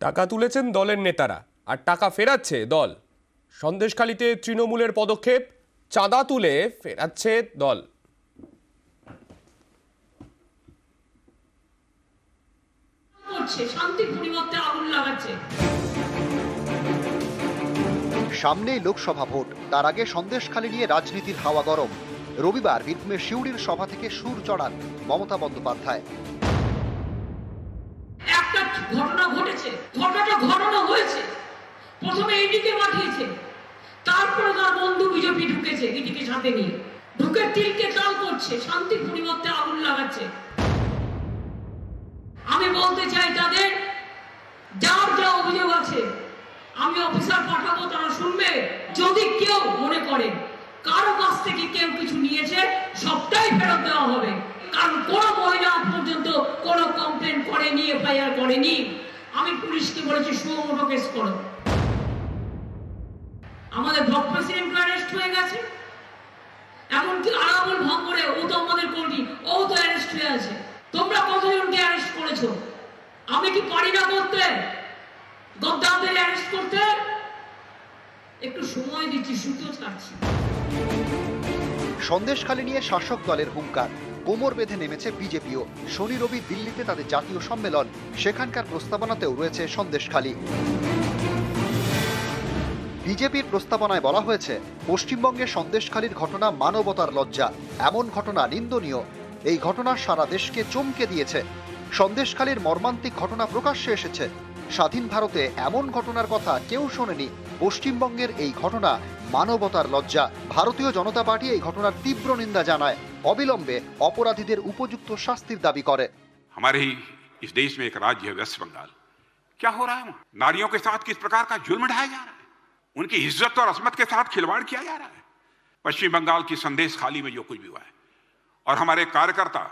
টাকা তুলেছেন দলের নেতারা আর টাকা ফেরাচ্ছে দল। সন্দেশখালীতে তৃণমূলের পদক্ষেপ, চাঁদা তুলে ফেরাচ্ছে দল। সামনেই লোকসভা ভোট, তার আগে সন্দেশখালী নিয়ে রাজনীতির হাওয়া গরম। রবিবার বীরভূমের শিউড়ির সভা থেকে সুর চড়ান মমতা বন্দ্যোপাধ্যায়। একটা ঘটনা ঘটেছে, ঘটনা হয়েছে। প্রথমে এইদিকে পাঠিয়েছে, তারপরে তার বন্ধু বিজেপি ঢুকেছে, এইদিকে সাথে নিয়ে ঢুকে তিলকে তাল করছে, শান্তির পরিবর্তে আগুন লাগাচ্ছে। আমি বলতে চাই তাদের, যার যা অভিযোগ আছে আমি অফিসার পাঠাবো, তারা শুনবে। যদি কেউ মনে করে কারো কাছ থেকে কেউ কিছু নিয়েছে, সবটাই ফেরত দেওয়া হবে। কারণ কোনো মহিলা পর্যন্ত কোনো কমপ্লেন করেনি, এফআইআর করেনি। আমি পুলিশকে বলেছি সুমোটো কেস করো। আমাদের ব্লক প্রেসিডেন্ট অ্যারেস্ট হয়ে গেছে, এমনকি আরাবুল ভাঙরে, ও তো আমাদের কর্মী, ও তো অ্যারেস্ট হয়ে আছে। তোমরা কতজনকে অ্যারেস্ট করেছো? আমি কি পারি না করতে? গদ্দারদের অ্যারেস্ট করতে একটু সময় দিচ্ছি, সুতো ছাড়ছি। সন্দেশখালী নিয়ে শাসক দলের হুঙ্কার, কোমর বেঁধে নেমেছে বিজেপিও। শনি রবি দিল্লিতে তাদের জাতীয় সম্মেলন, সেখানকার প্রস্তাবনাতেও রয়েছে সন্দেশখালী। বিজেপির প্রস্তাবনায় বলা হয়েছে, পশ্চিমবঙ্গে সন্দেশখালীর ঘটনা মানবতার লজ্জা, এমন ঘটনা নিন্দনীয়। এই ঘটনা সারা দেশকে চমকে দিয়েছে। সন্দেশখালীর মর্মান্তিক ঘটনা প্রকাশ্যে এসেছে। স্বাধীন ভারতে এমন ঘটনার কথা কেউ শোনেনি। পশ্চিমবঙ্গের এই ঘটনা মানবতার লজ্জা। ভারতীয় জনতা পার্টি এই ঘটনার তীব্র নিন্দা জানায়, অবিলম্বে অপরাধীদের উপযুক্ত শাস্তির দাবি করে। हमारे ही इस देश में एक राज्य है वेस्ट बंगाल, क्या हो रहा है वहां? नारियों के साथ किस प्रकार का जुल्म ढाया जा रहा है, उनकी इज्जत और अस्मत के साथ खिलवाड़ किया जा रहा है। पश्चिम बंगाल की संदेशखाली में जो कुछ भी हुआ है, और हमारे कार्यकर्ता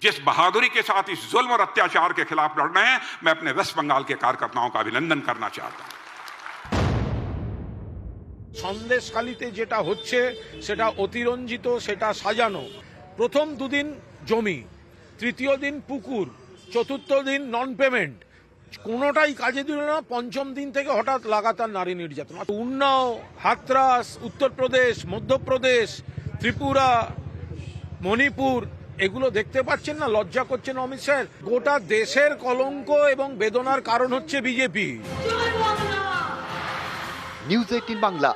जिस बहादुरी के साथ इस जुल्म और अत्याचार के खिलाफ लड़ रहे हैं, मैं अपने वेस्ट बंगाल के कार्यकर्ताओं का अभिनंदन करना चाहता हूं। সন্দেশখালীতে যেটা হচ্ছে সেটা অতিরঞ্জিত, সেটা সাজানো। প্রথম দুদিন জমি, তৃতীয় দিন পুকুর, চতুর্থ দিন নন পেমেন্ট, কোনোটাই কাজে দিল না। পঞ্চম দিন থেকে হঠাৎ লাগাতার নারী নির্যাতন। উন্নাও, হাতরাস, উত্তরপ্রদেশ, মধ্যপ্রদেশ, ত্রিপুরা, মণিপুর, এগুলো দেখতে পাচ্ছেন না? লজ্জা করছেন অমিত শাহ? গোটা দেশের কলঙ্ক এবং বেদনার কারণ হচ্ছে বিজেপি। নিউজ 18 বাংলা।